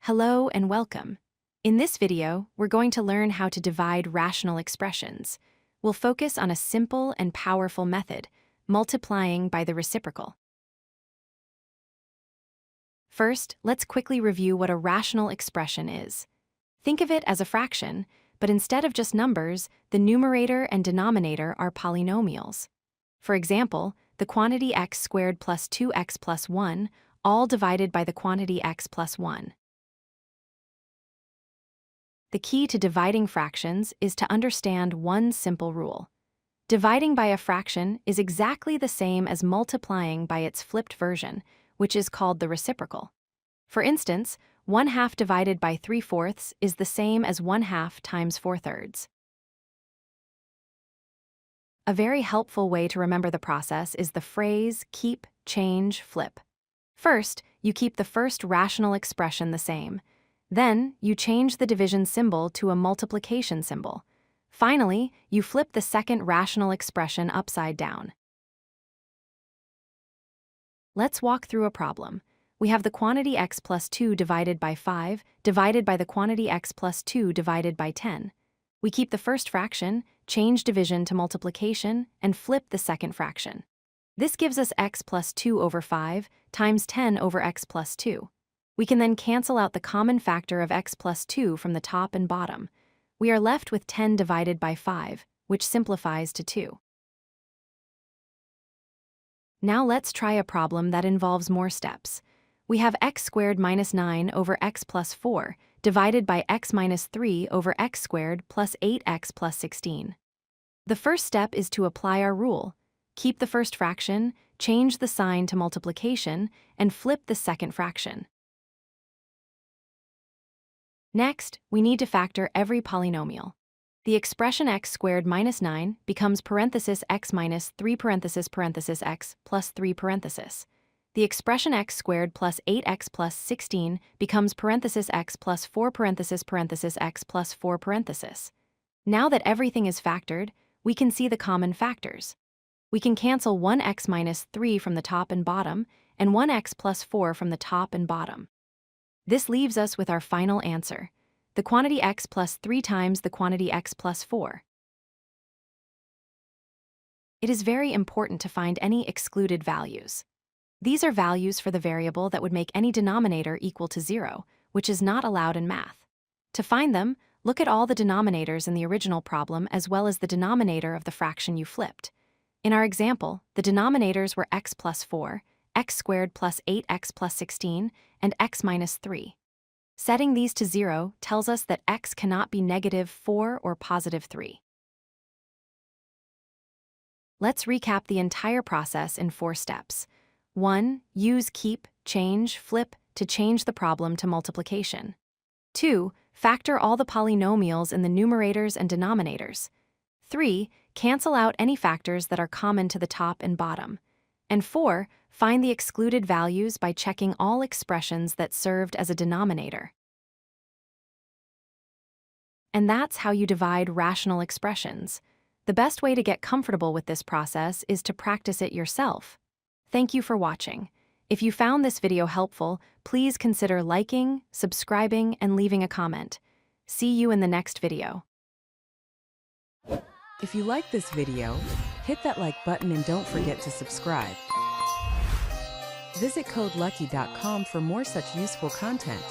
Hello and welcome. In this video, we're going to learn how to divide rational expressions. We'll focus on a simple and powerful method, multiplying by the reciprocal. First, let's quickly review what a rational expression is. Think of it as a fraction, but instead of just numbers, the numerator and denominator are polynomials. For example, the quantity x squared plus 2x plus 1, all divided by the quantity x plus 1. The key to dividing fractions is to understand one simple rule. Dividing by a fraction is exactly the same as multiplying by its flipped version, which is called the reciprocal. For instance, 1/2 divided by 3/4 is the same as 1/2 times 4/3. A very helpful way to remember the process is the phrase keep, change, flip. First, you keep the first rational expression the same. Then, you change the division symbol to a multiplication symbol. Finally, you flip the second rational expression upside down. Let's walk through a problem. We have the quantity x plus 2 divided by 5 divided by the quantity x plus 2 divided by 10. We keep the first fraction, change division to multiplication, and flip the second fraction. This gives us x plus 2 over 5 times 10 over x plus 2. We can then cancel out the common factor of x plus 2 from the top and bottom. We are left with 10 divided by 5, which simplifies to 2. Now let's try a problem that involves more steps. We have x squared minus 9 over x plus 4 divided by x minus 3 over x squared plus 8x plus 16. The first step is to apply our rule. Keep the first fraction, change the sign to multiplication, and flip the second fraction. Next, we need to factor every polynomial. The expression x squared minus 9 becomes parenthesis x minus 3 parenthesis x plus 3 parenthesis. The expression x squared plus 8x plus 16 becomes parenthesis x plus 4 parenthesis x plus 4 parenthesis. Now that everything is factored, we can see the common factors. We can cancel 1x minus 3 from the top and bottom, and 1x plus 4 from the top and bottom. This leaves us with our final answer, the quantity x plus 3 times the quantity x plus 4. It is very important to find any excluded values. These are values for the variable that would make any denominator equal to 0, which is not allowed in math. To find them, look at all the denominators in the original problem as well as the denominator of the fraction you flipped. In our example, the denominators were x plus 4, x squared plus 8x plus 16, and x minus 3. Setting these to 0 tells us that x cannot be negative 4 or positive 3. Let's recap the entire process in 4 steps. 1. Use keep, change, flip to change the problem to multiplication. 2. Factor all the polynomials in the numerators and denominators. 3. Cancel out any factors that are common to the top and bottom. And 4. Find the excluded values by checking all expressions that served as a denominator. And that's how you divide rational expressions. The best way to get comfortable with this process is to practice it yourself. Thank you for watching. If you found this video helpful, please consider liking, subscribing, and leaving a comment. See you in the next video. If you like this video, hit that like button and don't forget to subscribe. Visit codelucky.com for more such useful content.